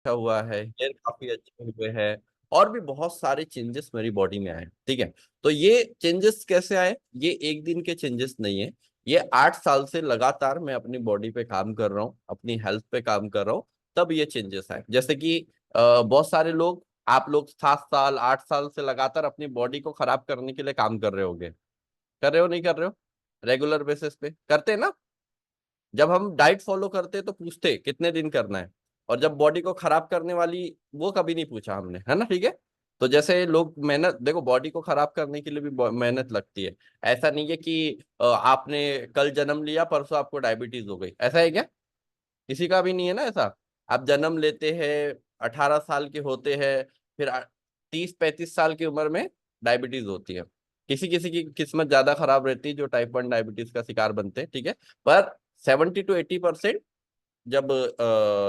अच्छा हुआ है, हेयर काफी अच्छे हुए हैं, और भी बहुत सारे चेंजेस मेरी बॉडी में आए। ठीक है, तो ये चेंजेस कैसे आए? ये एक दिन के चेंजेस नहीं है, ये 8 साल से लगातार मैं अपनी बॉडी पे काम कर रहा हूँ, अपनी हेल्थ पे काम कर रहा हूँ, तब ये चेंजेस आए। जैसे कि बहुत सारे लोग, आप लोग 7 साल 8 साल से लगातार अपनी बॉडी को खराब करने के लिए काम कर रहे होगे। कर रहे हो, नहीं कर रहे हो? रेगुलर बेसिस पे करते हैं ना। जब हम डाइट फॉलो करते तो पूछते कितने दिन करना है, और जब बॉडी को खराब करने वाली, वो कभी नहीं पूछा हमने, है ना? ठीक है, तो जैसे लोग मेहनत, देखो बॉडी को खराब करने के लिए भी मेहनत लगती है। ऐसा नहीं है कि आपने कल जन्म लिया परसों आपको डायबिटीज हो गई, ऐसा है क्या? किसी का भी नहीं है ना ऐसा। आप जन्म लेते हैं, 18 साल के होते हैं, फिर 30-35 साल की उम्र में डायबिटीज होती है। किसी किसी की किस्मत ज्यादा खराब रहती है जो टाइप 1 डायबिटीज का शिकार बनते हैं। ठीक है, पर 70 to 80% जब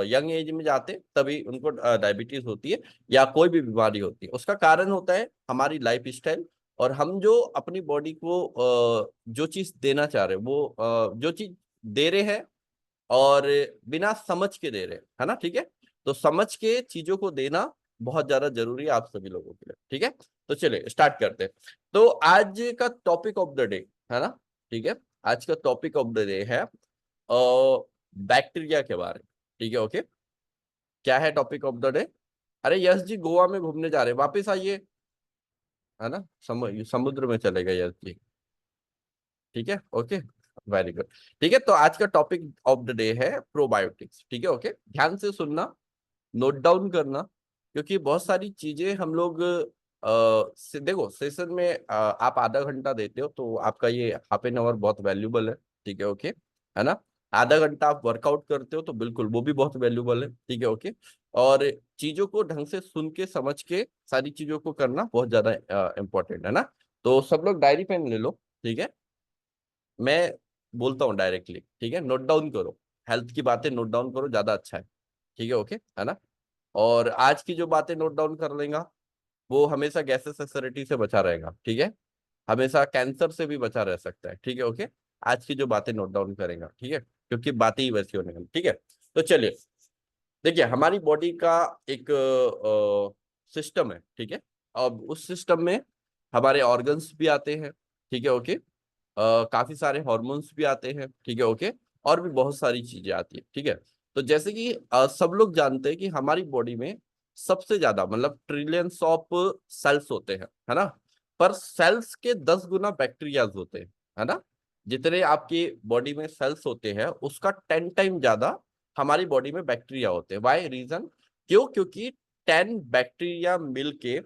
यंग एज में जाते तभी उनको डायबिटीज होती है, या कोई भी बीमारी होती है। उसका कारण होता है हमारी लाइफ स्टाइल, और हम जो अपनी बॉडी को जो चीज देना चाह रहे हैं, वो जो चीज दे रहे हैं, और बिना समझ के दे रहे हैं, है ना? ठीक है, तो समझ के चीजों को देना बहुत ज्यादा जरूरी है आप सभी लोगों के लिए। ठीक है, तो चलिए स्टार्ट करते हैं। तो आज का टॉपिक ऑफ द डे, है ना? ठीक है, आज का टॉपिक ऑफ द डे है बैक्टीरिया के बारे में। ठीक है, ओके। क्या है टॉपिक ऑफ द डे? अरे यश जी गोवा में घूमने जा रहे हैं, वापस आइए, है ना? समुद्र में चले गए यश जी। ठीक है, ओके, वेरी गुड। ठीक है, तो आज का टॉपिक ऑफ द डे है प्रोबायोटिक्स। ठीक है, ओके, ध्यान से सुनना, नोट डाउन करना, क्योंकि बहुत सारी चीजें हम लोग देखो सेशन में आप आधा घंटा देते हो, तो आपका ये हाफ एन आवर बहुत वैल्यूबल है। ठीक है, ओके, है ना? आधा घंटा आप वर्कआउट करते हो तो बिल्कुल वो भी बहुत वैल्यूबल है। ठीक है, ओके। और चीजों को ढंग से सुन के समझ के सारी चीजों को करना बहुत ज्यादा इंपॉर्टेंट है ना। तो सब लोग डायरी पेन ले लो। ठीक है, मैं बोलता हूँ डायरेक्टली, ठीक है, नोट डाउन करो। हेल्थ की बातें नोट डाउन करो, ज्यादा अच्छा है। ठीक है, ओके, है ना? और आज की जो बातें नोट डाउन कर लेगा, वो हमेशा गैसेस एसिडिटी से बचा रहेगा। ठीक है, हमेशा कैंसर से भी बचा रह सकता है। ठीक है, ओके। आज की जो बातें नोट डाउन करेगा, ठीक है, क्योंकि बातें ही वैसी होने वाली। ठीक है, तो चलिए, देखिए हमारी बॉडी का एक सिस्टम है। ठीक है, अब उस सिस्टम में हमारे ऑर्गन्स भी आते हैं। ठीक है, ओके। काफी सारे हॉर्मोन्स भी आते हैं। ठीक है, ओके। और भी बहुत सारी चीजें आती है। ठीक है, तो जैसे कि सब लोग जानते हैं कि हमारी बॉडी में सबसे ज्यादा, मतलब ट्रिलियंस ऑफ सेल्स होते हैं, है ना? पर सेल्स के 10 गुना बैक्टीरियाज होते हैं, है ना? जितने आपकी बॉडी में सेल्स होते हैं उसका 10 टाइम ज्यादा हमारी बॉडी में बैक्टीरिया होते हैं। Why reason? क्यों? क्योंकि 10 बैक्टीरिया मिलके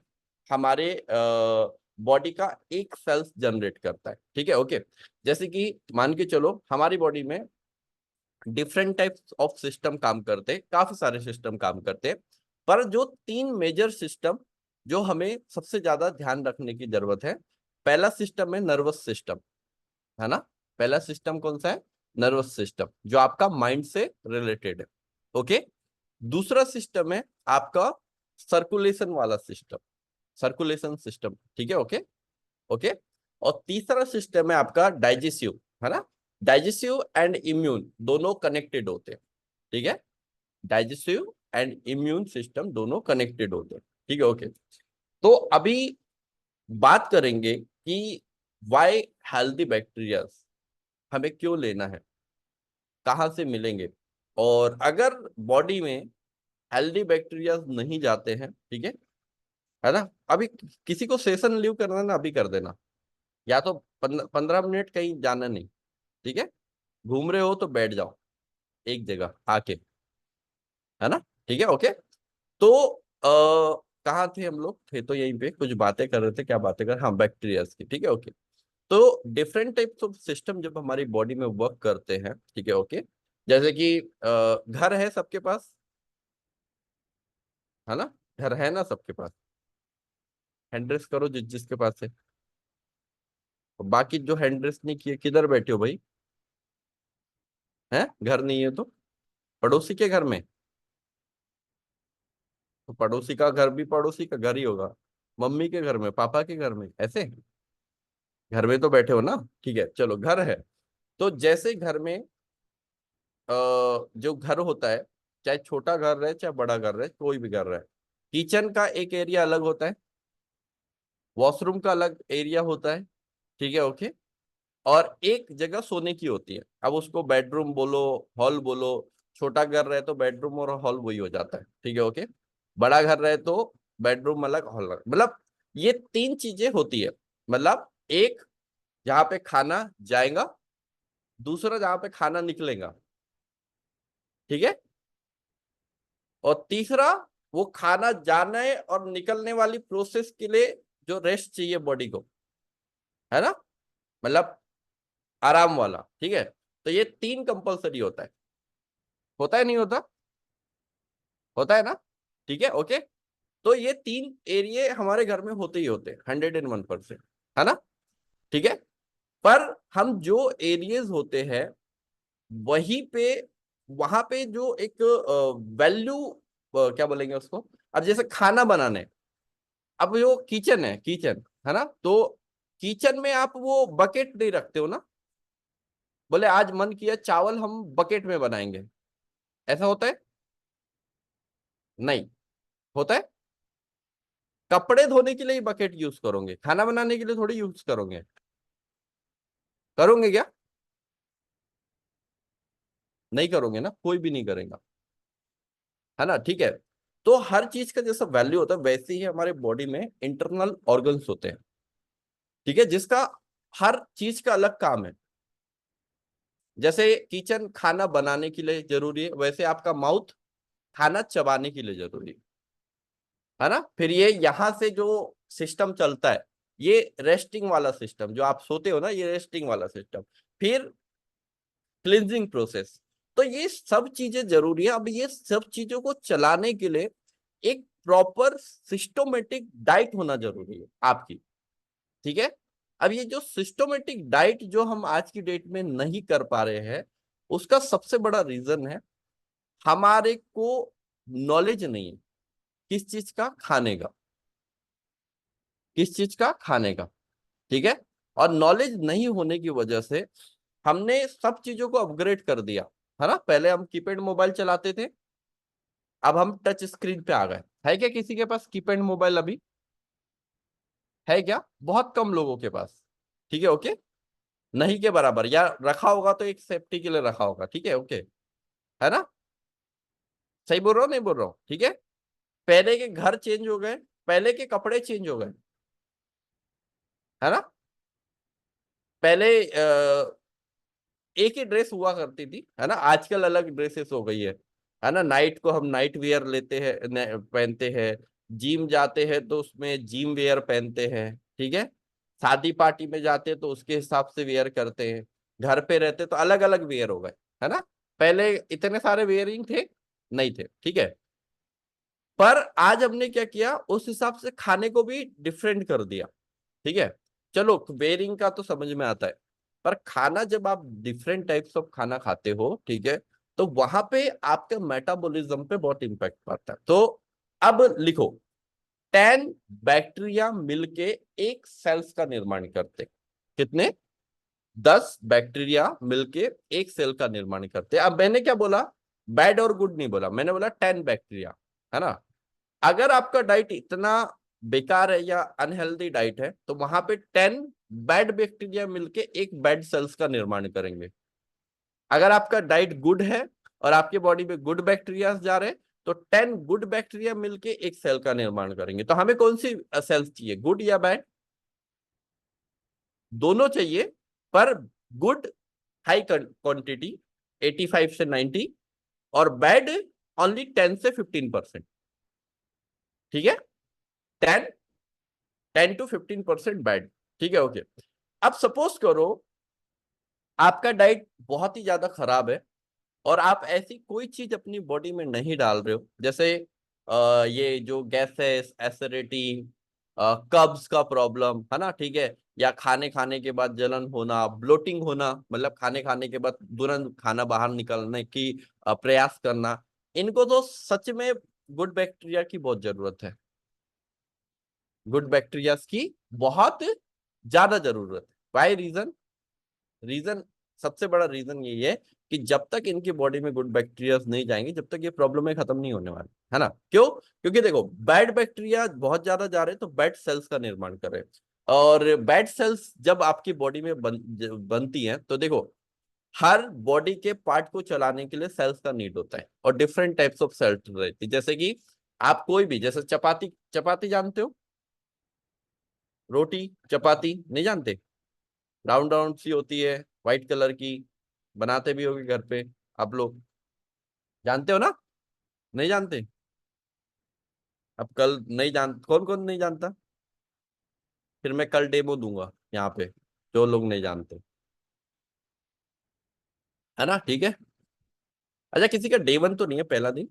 हमारे बॉडी का एक सेल्स जनरेट करता है। ठीक है, ओके। जैसे कि मान के चलो हमारी बॉडी में डिफरेंट टाइप्स ऑफ सिस्टम काम करते हैं, काफी सारे सिस्टम काम करते हैं, पर जो 3 मेजर सिस्टम जो हमें सबसे ज्यादा ध्यान रखने की जरूरत है, पहला सिस्टम है नर्वस सिस्टम, है ना? पहला सिस्टम कौन सा है? नर्वस सिस्टम, जो आपका माइंड से रिलेटेड है। ओके। दूसरा सिस्टम है आपका सर्कुलेशन वाला सिस्टम, सर्कुलेशन सिस्टम। ठीक है, ओके, ओके। और तीसरा सिस्टम है आपका डाइजेस्टिव, है ना? डाइजेस्टिव एंड इम्यून दोनों कनेक्टेड होते हैं। ठीक है, डाइजेस्टिव एंड इम्यून सिस्टम दोनों कनेक्टेड होते हैं। ठीक है, ओके। तो अभी बात करेंगे कि वाई हेल्दी बैक्टीरिया हमें क्यों लेना है, कहाँ से मिलेंगे, और अगर बॉडी में हेल्दी बैक्टीरिया नहीं जाते हैं, ठीक है ना? अभी किसी को सेशन लीव करना ना, अभी कर देना, या तो 15 मिनट कहीं जाना नहीं। ठीक है, घूम रहे हो तो बैठ जाओ एक जगह आके, है ना? ठीक है, ओके। तो कहाँ थे हम लोग? थे तो यहीं पे कुछ बातें कर रहे थे, क्या बातें कर, हाँ, बैक्टीरिया की। ठीक है, ओके। तो डिफरेंट टाइप्स ऑफ सिस्टम जब हमारी बॉडी में वर्क करते हैं, ठीक है, ओके। जैसे कि घर है सबके पास, है ना? घर है ना सबके पास? हैंड रेस करो जिस जिसके पास है। और बाकी जो हैंड रेस नहीं किए किधर बैठे हो भाई? हैं, घर नहीं है तो पड़ोसी के घर में? तो पड़ोसी का घर भी पड़ोसी का घर ही होगा। मम्मी के घर में, पापा के घर में, ऐसे घर में तो बैठे हो ना। ठीक है, चलो, घर है। तो जैसे घर में जो घर होता है, चाहे छोटा घर रहे चाहे बड़ा घर रहे, कोई भी घर रहे, किचन का एक एरिया अलग होता है, वॉशरूम का अलग एरिया होता है, ठीक है, ओके। और एक जगह सोने की होती है, अब उसको बेडरूम बोलो, हॉल बोलो। छोटा घर रहे तो बेडरूम और हॉल वही हो जाता है, ठीक है, ओके। बड़ा घर रहे तो बेडरूम अलग, हॉल अलग, मतलब ये तीन चीजें होती है। मतलब एक जहां पे खाना जाएगा, दूसरा जहां पे खाना निकलेगा, ठीक है, और तीसरा वो खाना जाने और निकलने वाली प्रोसेस के लिए जो रेस्ट चाहिए बॉडी को, है ना, मतलब आराम वाला, ठीक है। तो ये तीन कंपलसरी होता है नहीं होता, होता है ना, ठीक है, ओके। तो ये तीन एरिया हमारे घर में होते ही होते हैं, 101%, है ना, ठीक है। पर हम जो एरियाज होते हैं वहीं पे, वहां पे जो एक वैल्यू, क्या बोलेंगे उसको, अब जैसे खाना बनाने, अब जो किचन है, किचन है ना, तो किचन में आप वो बकेट नहीं रखते हो ना, बोले आज मन किया चावल हम बकेट में बनाएंगे, ऐसा होता है? नहीं होता है। कपड़े धोने के लिए ही बकेट यूज करोगे, खाना बनाने के लिए थोड़ी यूज करोगे, करोगे क्या? नहीं करोगे ना, कोई भी नहीं करेगा, है ना, ठीक है। तो हर चीज का जैसा वैल्यू होता है वैसे ही हमारे बॉडी में इंटरनल ऑर्गन्स होते हैं, ठीक है, जिसका हर चीज का अलग काम है। जैसे किचन खाना बनाने के लिए जरूरी है, वैसे आपका माउथ खाना चबाने के लिए जरूरी है ना। फिर ये यहाँ से जो सिस्टम चलता है, ये रेस्टिंग वाला सिस्टम, जो आप सोते हो ना, ये रेस्टिंग वाला सिस्टम। फिर क्लिनजिंग प्रोसेस। तो ये सब चीजें जरूरी है। अब ये सब चीजों को चलाने के लिए एक प्रॉपर सिस्टोमेटिक डाइट होना जरूरी है आपकी, ठीक है। अब ये जो सिस्टोमेटिक डाइट जो हम आज की डेट में नहीं कर पा रहे हैं, उसका सबसे बड़ा रीजन है हमारे को नॉलेज नहीं है किस चीज का खाने का, किस चीज का खाने का, ठीक है। और नॉलेज नहीं होने की वजह से हमने सब चीजों को अपग्रेड कर दिया, है ना। पहले हम कीपैड मोबाइल चलाते थे, अब हम टच स्क्रीन पे आ गए। है क्या किसी के पास कीपैड मोबाइल अभी? है क्या? बहुत कम लोगों के पास, ठीक है, ओके। नहीं के बराबर, या रखा होगा तो एक सेफ्टी के लिए रखा होगा, ठीक है, ओके, है ना। सही बोल रहा हूँ नहीं बोल रहा हूँ, ठीक है। पहले के घर चेंज हो गए, पहले के कपड़े चेंज हो गए, है ना। पहले एक ही ड्रेस हुआ करती थी, है ना, आजकल अलग ड्रेसेस हो गई है ना। नाइट को हम नाइट वेयर लेते हैं, पहनते हैं। जिम जाते हैं तो उसमें जिम वेयर पहनते हैं, ठीक है। शादी पार्टी में जाते हैं तो उसके हिसाब से वेयर करते हैं। घर पे रहते तो अलग अलग वेयर हो गए, है ना। पहले इतने सारे वेयरिंग थे नहीं थे, ठीक है। पर आज हमने क्या किया, उस हिसाब से खाने को भी डिफरेंट कर दिया, ठीक है। चलो वेयरिंग का तो समझ में आता है, पर खाना जब आप डिफरेंट टाइप्स ऑफ खाना खाते हो, ठीक है, तो वहां पे आपके मेटाबॉलिज्म पे बहुत इंपैक्ट पड़ता है। तो अब लिखो, 10 बैक्टीरिया मिलके एक सेल्स का निर्माण करते हैं। कितने? 10 बैक्टीरिया मिलके एक सेल का निर्माण करते हैं। अब मैंने क्या बोला, बैड और गुड नहीं बोला, मैंने बोला 10 बैक्टीरिया, है ना। अगर आपका डाइट इतना बेकार है या अनहेल्दी डाइट है, तो वहां पे 10 बैड बैक्टीरिया मिलके एक बैड सेल्स का निर्माण करेंगे। अगर आपका डाइट गुड है और आपके बॉडी में गुड बैक्टीरिया जा रहे हैं, तो 10 गुड बैक्टीरिया मिलके एक सेल का निर्माण करेंगे। तो हमें कौन सी सेल्स चाहिए, गुड या बैड? दोनों चाहिए, पर गुड हाई क्वांटिटी, 85 से 90, और बैड ओनली 10 से 15%, ठीक है। 10 10 to 15% बैड, ठीक है, ओके। अब सपोज करो आपका डाइट बहुत ही ज्यादा खराब है, और आप ऐसी कोई चीज अपनी बॉडी में नहीं डाल रहे हो, जैसे ये जो गैसेस, एसिडिटी, कब्ज का प्रॉब्लम, है ना, ठीक है, या खाने खाने के बाद जलन होना, ब्लोटिंग होना, मतलब खाने खाने के बाद तुरंत खाना बाहर निकलने की प्रयास करना, इनको तो सच में गुड बैक्टीरिया की बहुत जरूरत है। गुड बैक्टीरिया की बहुत ज्यादा जरूरत है। Y reason? रीजन, सबसे बड़ा रीजन यही है कि जब तक इनकी बॉडी में गुड बैक्टीरिया नहीं जाएंगे, जब तक ये प्रॉब्लम है खत्म नहीं होने वाली, है ना? क्यों? क्योंकि देखो बैड बैक्टीरिया बहुत ज्यादा जा रहे हैं तो बैड सेल्स का निर्माण कर रहे हैं, और बैड सेल्स जब आपकी बॉडी में बनती हैं तो देखो हर बॉडी के पार्ट को चलाने के लिए सेल्स का नीड होता है, और डिफरेंट टाइप्स ऑफ सेल्स रहती है। जैसे कि आप कोई भी, जैसे चपाती, चपाती जानते हो? रोटी, चपाती नहीं जानते? राउंड राउंड सी होती है, व्हाइट कलर की, बनाते भी होगे घर पे आप लोग, जानते हो ना? नहीं जानते? अब कल नहीं जान, कौन कौन नहीं जानता? फिर मैं कल डेमो दूंगा यहाँ पे, जो लोग नहीं जानते, है ना? ठीक है। अच्छा, किसी का डे वन तो नहीं है, पहला दिन?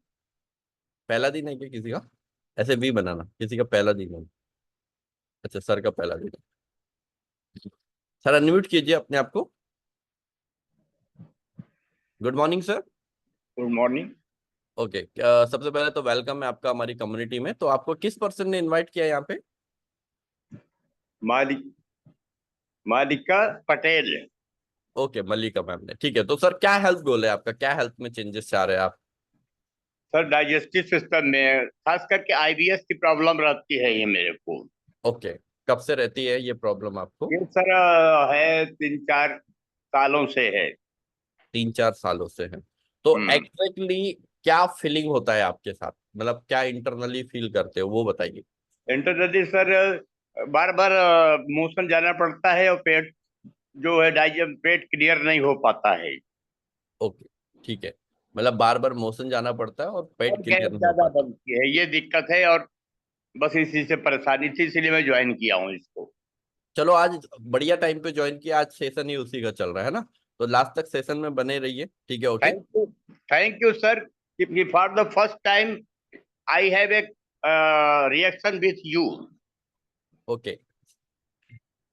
पहला दिन है क्या किसी का? ऐसे भी बनाना, किसी का पहला दिन है? अच्छा, सर का पहला दिन है। सर अनम्यूट कीजिए अपने आप को। Good morning sir. Good morning. Okay, सबसे पहले तो वेलकम है आपका हमारी कम्युनिटी में। तो आपको किस पर्सन ने इनवाइट किया यहाँ पे? मालिक मालिका पटेल। ओके, मल्लिका मैम ने। ठीक है, तो सर क्या हेल्थ गोल है आपका, क्या हेल्थ में चेंजेस चाह रहे हैं आप? सर डाइजेस्टिव सिस्टम में खास करके आईबीएस की प्रॉब्लम रहती है ये मेरे को। ओके, कब से रहती है ये प्रॉब्लम आपको? ये सर है 3-4 सालों से है। 3-4 सालों से है? तो हम्म। एग्जैक्टली क्या फीलिंग होता है आपके साथ, मतलब क्या इंटरनली फील करते हो वो बताइए। इंटरनली सर बार बार मोशन जाना पड़ता है और पेट जो है डाइजेस्ट पेट क्लियर नहीं हो पाता है। ओके, ठीक है, मतलब बार बार मोशन जाना पड़ता है और और पेट गैस क्लियर नहीं हो ज्यादा पाता। बनती है, ये दिक्कत है। और बस इसी से परेशानी थी, इसलिए मैं ज्वाइन किया हूँ इसको। चलो आज बढ़िया टाइम पे ज्वाइन किया, आज सेशन ही उसी का चल रहा है ना? तो लास्ट तक सेशन में बने रहिए, ठीक है? Okay. Thank you sir. For the first time I have a reaction with you. Okay,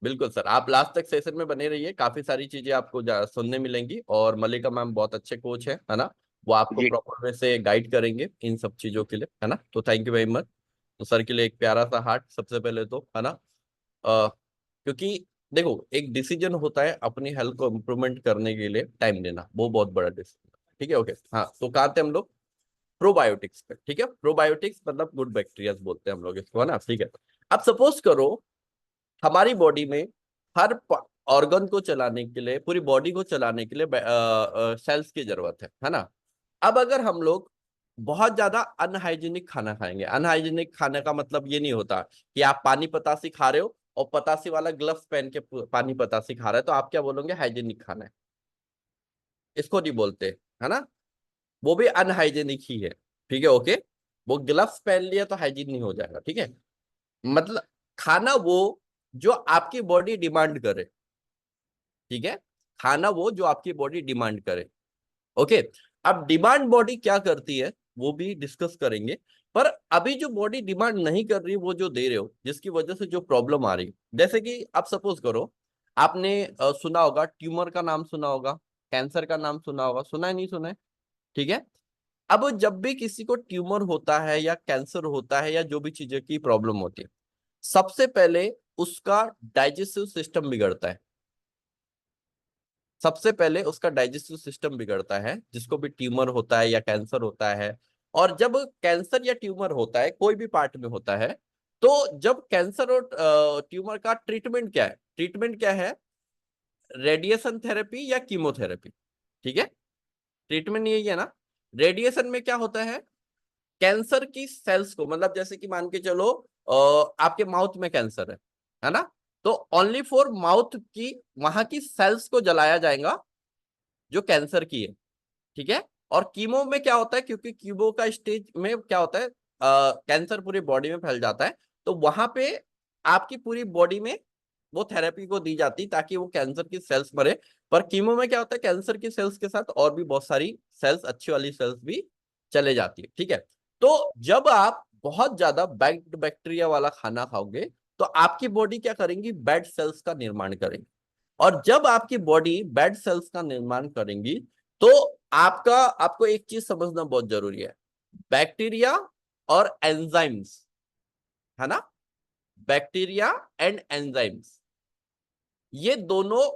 बिल्कुल सर, आप लास्ट तक सेशन में बने रहिए, काफी सारी चीजें आपको सुनने मिलेंगी, और मल्लिका मैम बहुत अच्छे कोच है ना? वो आपको जी। प्रॉपर वे से गाइड करेंगे इन सब चीजों के लिए, है ना? तो थैंक यू वेरी मच। तो सर के लिए एक प्यारा सा हार्ट सबसे पहले तो, है ना? क्योंकि देखो एक डिसीजन होता है अपनी हेल्थ को इम्प्रूवमेंट करने के लिए टाइम देना, वो बहुत बड़ा डिसीजन। ठीक है, ओके। हाँ, तो कहाँ थे हम लोग? प्रोबायोटिक्स पे, ठीक है। प्रोबायोटिक्स मतलब गुड बैक्टीरिया बोलते हैं हम लोग इसको, है ना? ठीक है। अब सपोज करो हमारी बॉडी में हर ऑर्गन को चलाने के लिए, पूरी बॉडी को चलाने के लिए सेल्स की जरूरत है ना? अब अगर हम लोग बहुत ज्यादा अनहाइजीनिक खाना खाएंगे, अनहाइजीनिक खाने का मतलब ये नहीं होता कि आप पानी पतासी खा रहे हो और पतासी वाला ग्लव्स पहन के पानी पतासी खा रहे हो, तो आप क्या बोलोगे? हाइजीनिक खाना है। इसको नहीं बोलते, है ना? वो भी अनहाइजीनिक ही है, ठीक है, ओके। वो ग्लव्स पहन लिया तो हाइजीन नहीं हो जाएगा, ठीक है? मतलब खाना वो जो आपकी बॉडी डिमांड करे, ठीक है? खाना वो जो आपकी बॉडी डिमांड करे, ओके। अब डिमांड बॉडी क्या करती है वो भी डिस्कस करेंगे, पर अभी जो बॉडी डिमांड नहीं कर रही वो जो दे रहे हो, जिसकी वजह से जो प्रॉब्लम आ रही है, जैसे कि आप सपोज करो आपने सुना होगा, ट्यूमर का नाम सुना होगा, कैंसर का नाम सुना होगा, सुना है नहीं सुना है? ठीक है। अब जब भी किसी को ट्यूमर होता है या कैंसर होता है या जो भी चीजें की प्रॉब्लम होती है, सबसे पहले उसका डाइजेस्टिव सिस्टम बिगड़ता है। सबसे पहले उसका डाइजेस्टिव सिस्टम बिगड़ता है, जिसको भी ट्यूमर होता है या कैंसर होता है। और जब कैंसर या ट्यूमर होता है, कोई भी पार्ट में होता है, तो जब कैंसर और ट्यूमर का ट्रीटमेंट क्या है, ट्रीटमेंट क्या है? रेडिएशन थेरेपी या कीमोथेरेपी, ठीक है? ट्रीटमेंट यही है ना? रेडिएशन में क्या होता है? कैंसर की सेल्स को, मतलब जैसे कि मान के चलो आपके माउथ में कैंसर है ना? तो ओनली फॉर माउथ की वहां की सेल्स को जलाया जाएगा जो कैंसर की है, ठीक है? और कीमो में क्या होता है, क्योंकि कीमो का स्टेज में क्या होता है, कैंसर पूरी बॉडी में फैल जाता है, तो वहां पे आपकी पूरी बॉडी में वो थेरेपी को दी जाती ताकि वो कैंसर की सेल्स मरे। पर कीमो में क्या होता है, कैंसर की सेल्स के साथ और भी बहुत सारी सेल्स, अच्छी वाली सेल्स भी चले जाती है, ठीक है? तो जब आप बहुत ज्यादा बैड बैक्टीरिया वाला खाना खाओगे तो आपकी बॉडी क्या करेंगी? बैड सेल्स का निर्माण करेंगी। और जब आपकी बॉडी बैड सेल्स का निर्माण करेंगी तो आपको एक चीज समझना बहुत जरूरी है, बैक्टीरिया और एंजाइम्स, है ना? बैक्टीरिया एंड एंजाइम्स, ये दोनों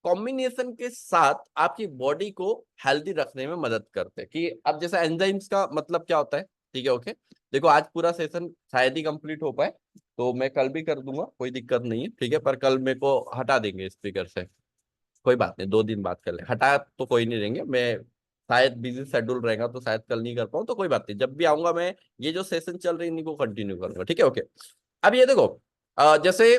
कॉम्बिनेशन के साथ आपकी बॉडी को हेल्दी रखने में मदद करते हैं। कि अब जैसे एंजाइम्स का मतलब क्या होता है, ठीक है ओके। देखो आज पूरा सेशन शायद ही कंप्लीट हो पाए, तो मैं कल भी कर दूंगा, कोई दिक्कत नहीं है, ठीक है। पर कल मेरे को हटा देंगे स्पीकर से, कोई बात नहीं, 2 दिन बाद कर ले, हटा तो कोई नहीं देंगे। मैं शायद बिजी शेड्यूल रहेगा तो शायद कल नहीं कर पाऊँ, तो कोई बात नहीं, जब भी आऊंगा मैं ये जो सेशन चल रही है इनको कंटिन्यू करूंगा, ठीक है ओके। अब ये देखो, जैसे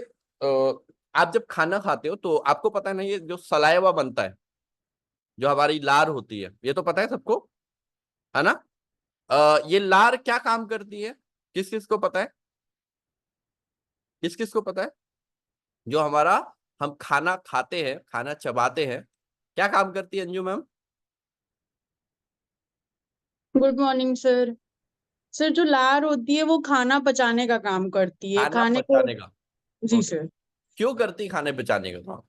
आप जब खाना खाते हो तो आपको पता है ना, ये जो सलाइवा बनता है, जो हमारी लार होती है, ये तो पता है सबको, है ना। ये लार क्या काम करती है, किस किस को पता है, किस किस को पता है? जो हमारा, हम खाना खाते हैं, खाना चबाते हैं, क्या काम करती है Anju ma'am? Good morning sir. Sir जो लार होती है वो खाना पचाने का काम करती है, खाना खाने को। पचाने का। जी ओके, सर। क्यों करती खाने पचाने का काम?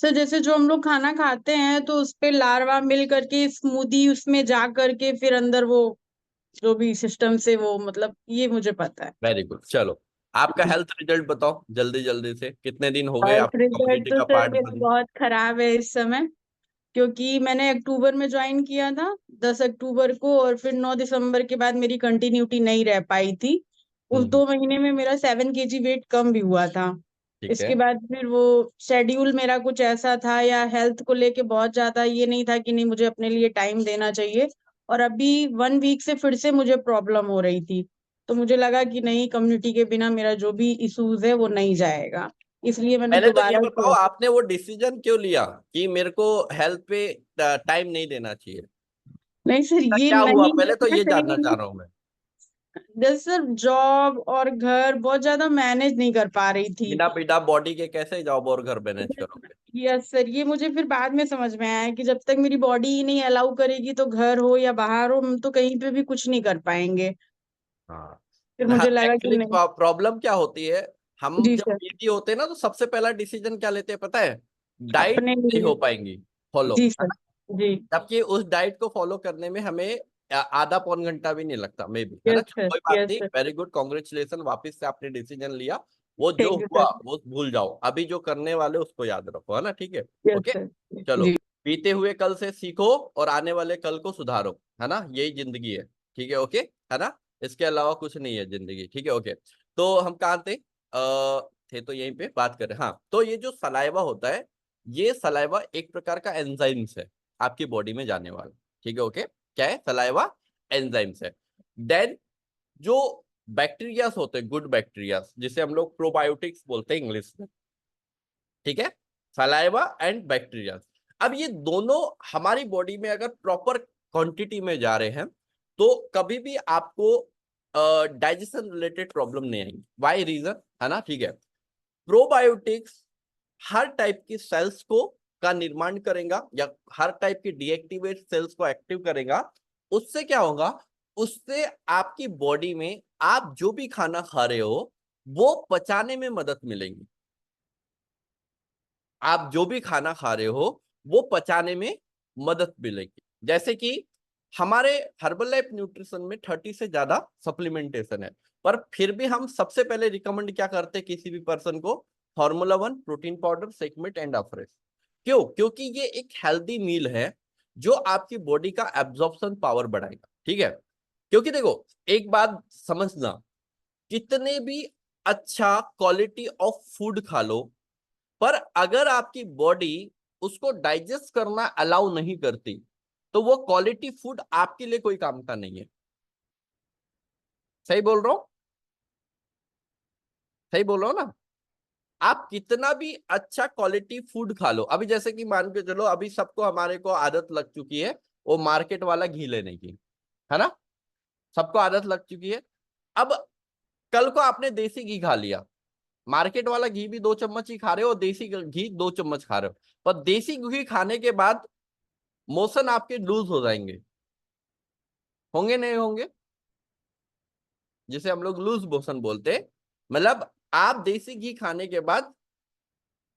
सर जैसे जो हम लोग खाना खाते हैं तो उस पे लार्वा मिल करके स्मूदी उसमें जा करके फिर अंदर वो जो भी सिस्टम से वो मतलब ये मुझे पता है। वेरी गुड, चलो आपका जी। हेल्थ रिजल्ट बताओ जल्दी जल्दी से, कितने दिन हो गए हेल्थ आपको रिजल्ट कम्युनिटी तो का सर पार्ट मेरा बन? बहुत खराब है इस समय, क्योंकि मैंने अक्टूबर में ज्वाइन किया था, 10 अक्टूबर को, और फिर 9 दिसंबर के बाद मेरी कंटिन्यूटी नहीं रह पाई थी। उस हम्म, 2 महीने में मेरा 7 kg वेट कम भी हुआ था। ठीक है। इसके बाद फिर वो शेड्यूल मेरा कुछ ऐसा था, या हेल्थ को लेके बहुत ज्यादा ये नहीं था कि नहीं मुझे अपने लिए टाइम देना चाहिए। और अभी 1 वीक से फिर से मुझे प्रॉब्लम हो रही थी, तो मुझे लगा कि नहीं, कम्युनिटी के बिना मेरा जो भी इश्यूज है वो नहीं जाएगा, इसलिए मैंने पहले तो ये दोबारा बताओ, से। आपने वो डिसीजन क्यों लिया कि मेरे को हेल्थ पे टाइम नहीं देना चाहिए? नहीं सर, ऐसा ये क्या हुआ, नहीं पहले तो करना ये जानना चाह चाहिए। रहा हूँ मैं। जैसे सर जॉब और घर बहुत ज्यादा मैनेज नहीं कर पा रही थी। बिना बिना बॉडी के कैसे जॉब और घर मैनेज करोगे? यस सर, ये मुझे फिर बाद में समझ में आया कि जब तक मेरी बॉडी ही नहीं अलाउ करेगी तो घर हो या बाहर हो हम तो कहीं पे भी कुछ नहीं कर पाएंगे। हाँ, फिर मुझे लगा कि एक्चुअली नहीं। प्रॉब्लम क्या होती है, हम जी जब सर। बिजी होते हैं ना तो सबसे पहला डिसीजन क्या लेते हैं पता है? डाइट अपने नहीं लिए। हो पाएंगी फॉलो, जी है सर। ना। जी। जबकि उस डाइट को फॉलो करने में हमें आधा पौन घंटा भी नहीं लगता, मे भी, है ना। यस चलो सर। कोई बात यस नहीं, सर। वेरी गुड, कॉन्ग्रेचुलेशन, वापस से आपने डिसीजन लिया। वो जो थैंक यू हुआ सर। वो भूल जाओ, अभी जो करने वाले उसको याद रखो, है ना, ठीक है यस ओके। सर। चलो, जी। बीते हुए कल से सीखो और आने वाले कल को सुधारो, है ना, यही जिंदगी है, ठीक है ओके, है ना। इसके अलावा कुछ नहीं है जिंदगी, ठीक है ओके। तो हम कहाँ थे? थे तो यहीं पे बात करें, हाँ। तो ये जो सलाइवा होता है, ये सलाइवा एक प्रकार का एंजाइम्स है आपकी बॉडी में जाने वाला, ठीक है ओके। क्या है? सलाइवा एंजाइम्स है। देन जो बैक्टीरियास होते हैं, गुड बैक्टीरियास, जिसे हम लोग प्रोबायोटिक्स बोलते हैं इंग्लिश में, ठीक है, सलाइवा एंड बैक्टीरिया। अब ये दोनों हमारी बॉडी में अगर प्रॉपर क्वांटिटी में जा रहे हैं तो कभी भी आपको डाइजेशन रिलेटेड प्रॉब्लम नहीं आएगी। वाई रीजन, है ना, ठीक है। प्रोबायोटिक्स हर टाइप की सेल्स को का निर्माण करेगा, या हर टाइप की डीएक्टिवेट सेल्स को एक्टिव करेगा। उससे क्या होगा? उससे आपकी बॉडी में आप जो भी खाना खा रहे हो वो पचाने में मदद मिलेगी। आप जो भी खाना खा रहे हो वो पचाने में मदद मिलेगी। जैसे कि हमारे हर्बल लाइफ न्यूट्रिशन में 30 से ज्यादा सप्लीमेंटेशन है, पर फिर भी हम सबसे पहले रिकमेंड क्या करते हैं किसी भी पर्सन को? Formula 1 प्रोटीन पाउडर, सेकमेट एंड अफ्रेश। क्यों? क्योंकि ये एक हेल्दी मील है जो आपकी बॉडी का एब्जॉर्प्शन पावर बढ़ाएगा, ठीक है। क्योंकि देखो, एक बात समझना, कितने भी अच्छा क्वालिटी ऑफ फूड खा लो, पर अगर आपकी बॉडी उसको डाइजेस्ट करना अलाउ नहीं करती तो वो क्वालिटी फूड आपके लिए कोई काम का नहीं है। सही बोल रहा हूं? सही बोल रहा हूं ना। आप कितना भी अच्छा क्वालिटी फूड खा लो, अभी जैसे कि मान के चलो, अभी सबको हमारे को आदत लग चुकी है वो मार्केट वाला घी लेने की, है ना। सबको आदत लग चुकी है। अब कल को आपने देसी घी खा लिया, मार्केट वाला घी भी 2 चम्मच ही खा रहे हो और देसी घी 2 चम्मच खा रहे हो, पर देसी घी खाने के बाद मोशन आपके लूज हो जाएंगे, होंगे नहीं होंगे? जिसे हम लोग लूज मोशन बोलते हैं। मतलब आप देसी घी खाने के बाद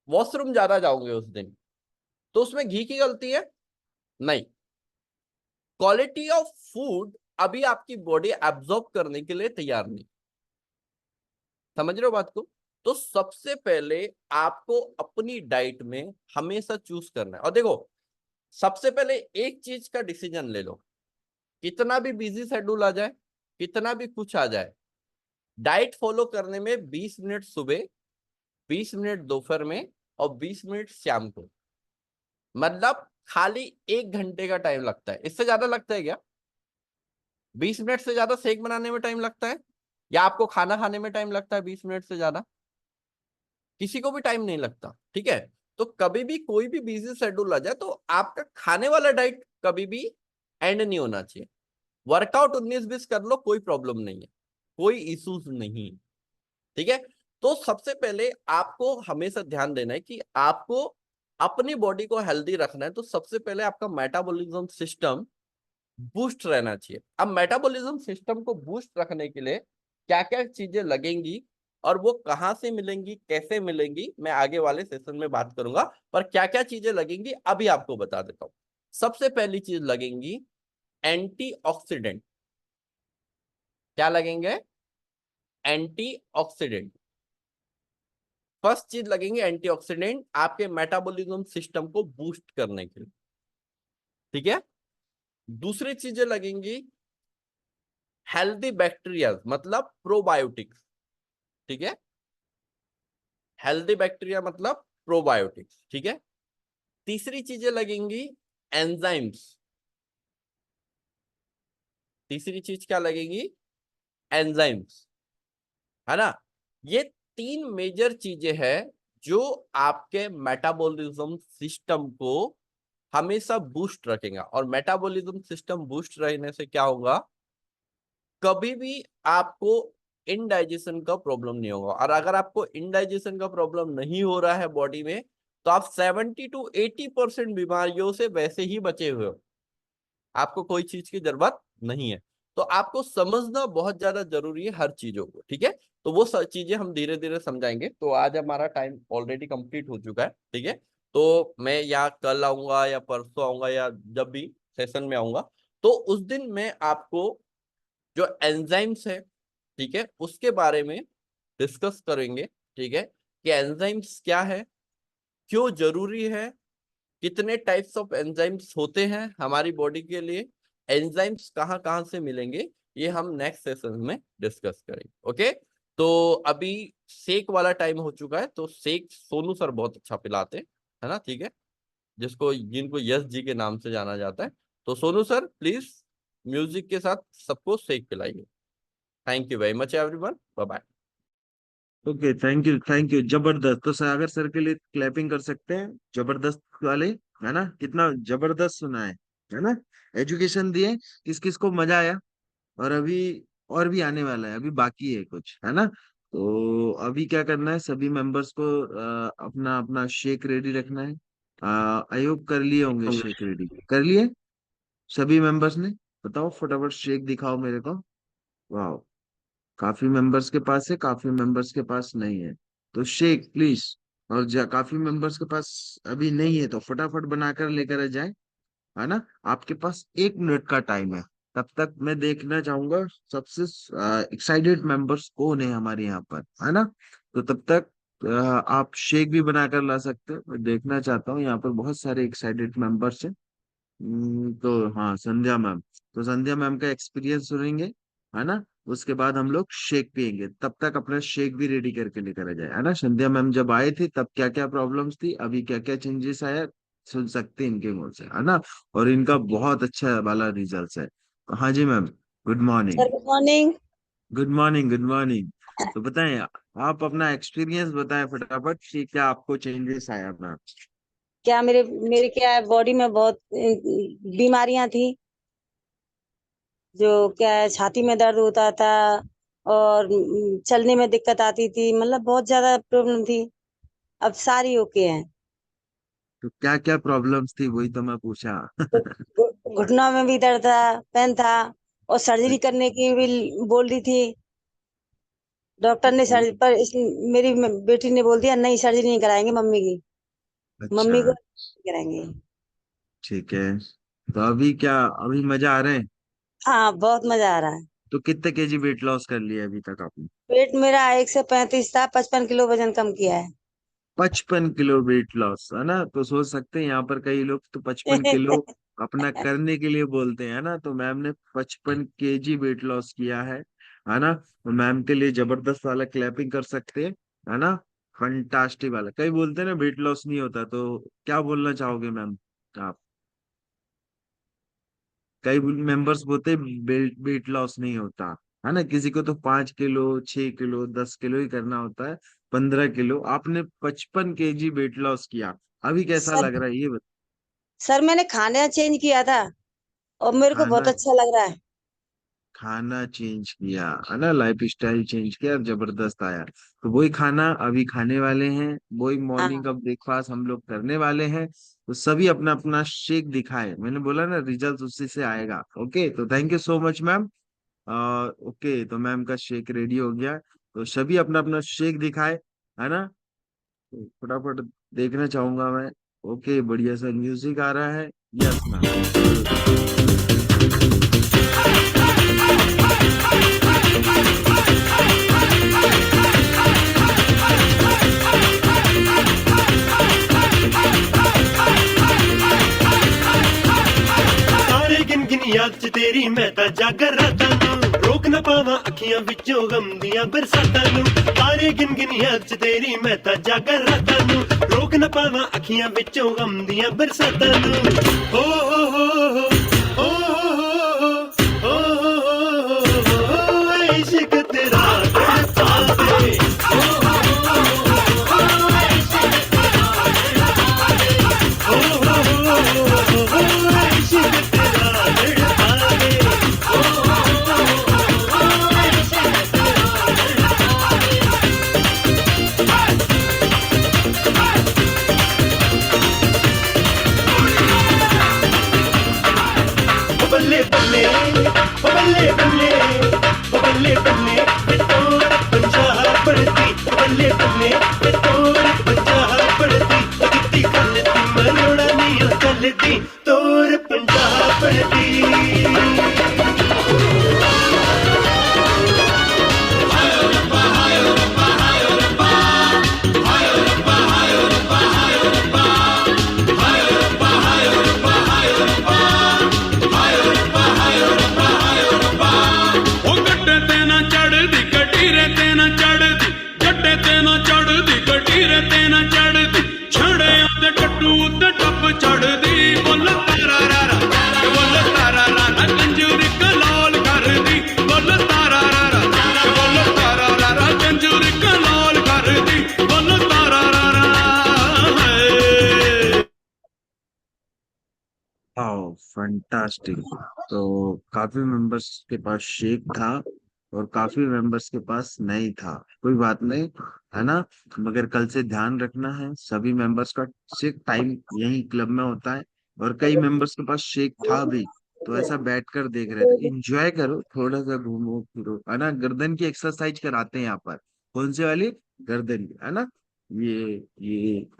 वॉशरूम ज्यादा जाओगे उस दिन, तो उसमें घी की गलती है? नहीं, क्वालिटी ऑफ फूड अभी आपकी बॉडी एब्जॉर्ब करने के लिए तैयार नहीं। समझ रहे हो बात को? तो सबसे पहले आपको अपनी डाइट में हमेशा चूज करना है। और देखो, सबसे पहले एक चीज का डिसीजन ले लो, कितना भी बिजी शेड्यूल आ जाए, कितना भी कुछ आ जाए, डाइट फॉलो करने में 20 मिनट सुबह, 20 मिनट दोपहर में और 20 मिनट शाम को, मतलब खाली 1 घंटे का टाइम लगता है। इससे ज्यादा लगता है क्या? 20 मिनट से ज्यादा शेक बनाने में टाइम लगता है, या आपको खाना खाने में टाइम लगता है 20 मिनट से ज्यादा? किसी को भी टाइम नहीं लगता, ठीक है। तो कभी भी कोई भी बिजी शेड्यूल आ जाए तो आपका खाने वाला डाइट कभी भी एंड नहीं होना चाहिए। वर्कआउट 19-20 कर लो, कोई प्रॉब्लम नहीं है, कोई इश्यूज नहीं, ठीक है। तो सबसे पहले आपको हमेशा ध्यान देना है कि आपको अपनी बॉडी को हेल्दी रखना है, तो सबसे पहले आपका मेटाबॉलिज्म सिस्टम बूस्ट रहना चाहिए। अब मेटाबॉलिज्म सिस्टम को बूस्ट रखने के लिए क्या क्या चीजें लगेंगी और वो कहाँ से मिलेंगी, कैसे मिलेंगी, मैं आगे वाले सेशन में बात करूंगा। पर क्या क्या चीजें लगेंगी अभी आपको बता देता हूँ। सबसे पहली चीज लगेंगी एंटीऑक्सीडेंट। क्या लगेंगे? एंटीऑक्सीडेंट। फर्स्ट चीज लगेंगे एंटीऑक्सीडेंट, आपके मेटाबॉलिज्म सिस्टम को बूस्ट करने के लिए, ठीक है। दूसरी चीजें लगेंगी हेल्दी बैक्टीरिया, मतलब प्रोबायोटिक्स, ठीक है। हेल्दी बैक्टीरिया मतलब प्रोबायोटिक्स, ठीक है। तीसरी चीजें लगेंगी एंजाइम्स। तीसरी चीज क्या लगेगी? एंजाइम्स, है ना। ये तीन मेजर चीजें हैं जो आपके मेटाबॉलिज्म सिस्टम को हमेशा बूस्ट रखेगा। और मेटाबॉलिज्म सिस्टम बूस्ट रहने से क्या होगा, कभी भी आपको इनडाइजेशन का प्रॉब्लम नहीं होगा। और अगर आपको इनडाइजेशन का प्रॉब्लम नहीं हो रहा है बॉडी में, तो आप 70 to 80% बीमारियों से वैसे ही बचे हुए हो, आपको कोई चीज की जरूरत नहीं है। तो आपको समझना बहुत ज्यादा जरूरी है हर चीजों को, ठीक है। तो वो चीजें हम धीरे धीरे समझाएंगे। तो आज हमारा टाइम ऑलरेडी कंप्लीट हो चुका है, ठीक है। तो मैं या कल आऊंगा या परसों आऊंगा या जब भी सेशन में आऊंगा, तो उस दिन मैं आपको जो एंजाइम्स है, ठीक है, उसके बारे में डिस्कस करेंगे, ठीक है। कि एंजाइम्स क्या है, क्यों जरूरी है, कितने टाइप्स ऑफ एंजाइम्स होते हैं हमारी बॉडी के लिए, एंजाइम्स कहाँ कहाँ से मिलेंगे, ये हम नेक्स्ट सेशन में डिस्कस करेंगे, ओके। तो अभी शेक वाला टाइम हो चुका है, तो शेक सोनू सर बहुत अच्छा पिलाते हैं, है ना, ठीक है, जिसको जिनको यश जी के नाम से जाना जाता है। तो सोनू सर प्लीज म्यूजिक के साथ सबको शेक पिलाइए। Thank you very much everyone, bye bye. Okay, thank you, जबरदस्त। तो सागर सर के लिए क्लैपिंग कर सकते हैं, जबरदस्त वाले, है ना। कितना जबरदस्त सुना है ना। एजुकेशन दिए, किस किस को मजा आया। और अभी और भी आने वाला है, अभी बाकी है कुछ, है ना। तो अभी क्या करना है, सभी मेंबर्स को अपना अपना शेक रेडी रखना है। आई होप कर लिए होंगे, शेक रेडी कर लिए सभी मेंबर्स ने। बताओ फटाफट शेक दिखाओ मेरे को। वाह, काफी मेंबर्स के पास है, काफी मेंबर्स के पास नहीं है। तो शेक प्लीज। और काफी मेंबर्स के पास अभी नहीं है तो फटाफट बनाकर लेकर आ जाए, है ना। आपके पास 1 मिनट का टाइम है। तब तक मैं देखना चाहूंगा सबसे एक्साइटेड मेंबर्स कौन है हमारे यहाँ पर, है ना। तो तब तक आप शेक भी बनाकर ला सकते हो। मैं देखना चाहता हूँ, यहाँ पर बहुत सारे एक्साइटेड मेंबर्स हैं। तो हाँ, संध्या मैम। तो संध्या मैम का एक्सपीरियंस सुनेंगे, है ना। उसके बाद हम लोग शेक पियेंगे। तब तक अपना शेक भी रेडी करके लेकर आ जाए, है ना। संध्या मैम जब आए थे तब क्या क्या प्रॉब्लम्स थी, अभी क्या क्या चेंजेस आया, सुन सकते हैं इनके मुंह से, है ना। और इनका बहुत अच्छा वाला रिजल्ट है। हाँ जी ma'am, good morning. Sir good morning. Good morning, good morning. तो बताएं, आप अपना एक्सपीरियंस बताएं फटाफट कि क्या आपको चेंजेस आया मैम। क्या मेरे मेरे क्या है, बॉडी में बहुत बीमारियां थी। जो क्या है, छाती में दर्द होता था और चलने में दिक्कत आती थी, मतलब बहुत ज्यादा प्रॉब्लम थी। अब सारी ओके है। तो क्या क्या प्रॉब्लम्स थी, वही तो मैं पूछा। घुटनों में भी दर्द था, पेन था, और सर्जरी करने की भी बोल रही थी। डॉक्टर ने सर्जरी पर मेरी बेटी ने बोल दिया नहीं, सर्जरी नहीं कराएंगे मम्मी की। अच्छा, मम्मी को कराएंगे। ठीक है। तो अभी क्या, अभी मजा आ रहे हैं? हाँ बहुत मजा आ रहा है। तो कितने केजी वेट लॉस कर लिया अभी तक आपने? पेट मेरा 135 था, 55 किलो वजन कम किया है। 55 किलो वेट लॉस, है ना? तो सोच सकते हैं यहाँ पर कई लोग तो 55 किलो अपना करने के लिए बोलते हैं, है ना? तो मैम ने 55 केजी वेट लॉस किया है ना? तो मैम के लिए जबरदस्त वाला क्लैपिंग कर सकते हैं, है ना? फंटास्टिक वाला। कई बोलते हैं ना वेट लॉस नहीं होता, तो क्या बोलना चाहोगे मैम आप? कई मेंबर्स बोलते वेट लॉस नहीं होता, है ना? किसी को तो 5 किलो, 6 किलो, 10 किलो ही करना होता है। 15 किलो, आपने 55 केजी वेट लॉस किया। अभी कैसा सर लग रहा है ये सर मैंने खाना चेंज किया था और मेरे को बहुत खाना अच्छा लग रहा है। खाना चेंज किया, है ना? लाइफ स्टाइल चेंज किया, जबरदस्त आया। तो वही खाना अभी खाने वाले हैं, वही मॉर्निंग हाँ का ब्रेकफास्ट हम लोग करने वाले हैं। तो सभी अपना अपना शेक दिखाए, मैंने बोला ना रिजल्ट उसी से आएगा। ओके, तो thank you so much ma'am. Okay, तो मैम का शेक रेडी हो गया, तो सभी अपना अपना शेक दिखाए, है ना? तो फटाफट देखना चाहूंगा मैं। ओके, बढ़िया सा म्यूजिक आ रहा है। Yes ma'am. ਤਾਰੇ ਗਿਣ ਗਿਣ ਯਾਦ ਚ ਤੇਰੀ ਮੈਂ ਤਾਂ ਜਾਗਰ ਰਾਤਾਂ ਨੂੰ ਰੋਕ ਨਾ ਪਾਵਾਂ ਅੱਖੀਆਂ ਵਿੱਚੋਂ ਗਮ ਦੀਆਂ ਬਰਸਾਤਾਂ ਨੂੰ ਤਾਰੇ ਗਿਣ ਗਿਣ ਯਾਦ ਚ ਤੇਰੀ ਮੈਂ ਤਾਂ ਜਾਗਰ ਰਾਤਾਂ ਨੂੰ ਰੋਕ ਨਾ ਪਾਵਾਂ ਅੱਖੀਆਂ ਵਿੱਚੋਂ ਗਮ ਦੀਆਂ ਬਰਸਾਤਾਂ ਨੂੰ ਹੋ ਹੋ ਹੋ ਹੋ ਹੋ ਹੋ ਇਸ਼ਕ ਤੇਰਾ ਤੜਪਾਵੇ ਬੱਲੇ ਬੱਲੇ ਬੱਲੇ ਬੱਲੇ ਬੱਲੇ ਬੱਲੇ ਤੋਰ ਪੰਜਾਬ ਪੜਤੀ ਬੱਲੇ ਬੱਲੇ ਤੋਰ ਪੰਜਾਬ ਪੜਤੀ ਕਿੱਤੀ ਗੱਲ ਤੀ ਮਰੋੜਾ ਨਹੀਂ ਚੱਲਦੀ ਤੋਰ ਪੰਜਾਬ ਪੜਤੀ ਉਹ ਗੱਡੇ ਤੇ ਨਾ ਚੜਦੀ ਕਟੀਰੇ ਤੇ ਨਾ ਚੜਦੀ ਗੱਡੇ ਤੇ ਨਾ ਚੜਦੀ ਕਟੀਰੇ ਤੇ ਨਾ ਚੜਦੀ ਛੜਿਆਂ ਤੇ ਟੱਟੂ ਉੱਤੇ ਟੱਪ ਚੜਦੀ ਬੁੱਲ ਤਾਰਾ ਰਾਰਾ ਬੁੱਲ ਤਾਰਾ ਰਾਰਾ ਕੰਜੂਰੀ ਕਲਾਲ ਕਰਦੀ ਬੁੱਲ ਤਾਰਾ ਰਾਰਾ ਬੁੱਲ ਤਾਰਾ ਰਾਰਾ ਕੰਜੂਰੀ ਕਲਾਲ ਕਰਦੀ ਬੁੱਲ ਤਾਰਾ ਰਾਰਾ ਹੈ फंटास्टिक। तो काफी मेंबर्स के पास शेक था और काफी मेंबर्स के पास नहीं था। कोई बात नहीं, है ना? मगर कल से ध्यान रखना है, सभी मेंबर्स का शेक टाइम यही क्लब में होता है। और कई मेंबर्स के पास शेक था भी, तो ऐसा बैठकर देख रहे थे। इंजॉय करो, थोड़ा सा घूमो फिरो, है ना? गर्दन की एक्सरसाइज कराते हैं यहाँ पर। कौन सी वाली? गर्दन की, है ना? ये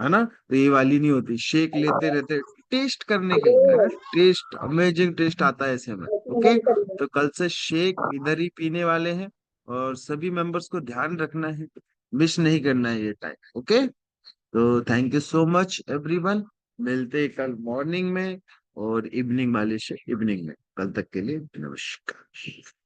है ना? तो ये वाली नहीं होती, शेक लेते रहते टेस्ट करने के लिए, है ना? टेस्ट, अमेजिंग टेस्ट आता है ऐसे में। ओके, तो कल से शेक इधर ही पीने वाले हैं, और सभी मेंबर्स को ध्यान रखना है, मिस नहीं करना है ये टाइम। ओके, तो thank you so much everyone. मिलते हैं कल मॉर्निंग में और इवनिंग वाले से इवनिंग में। कल तक के लिए नमस्कार।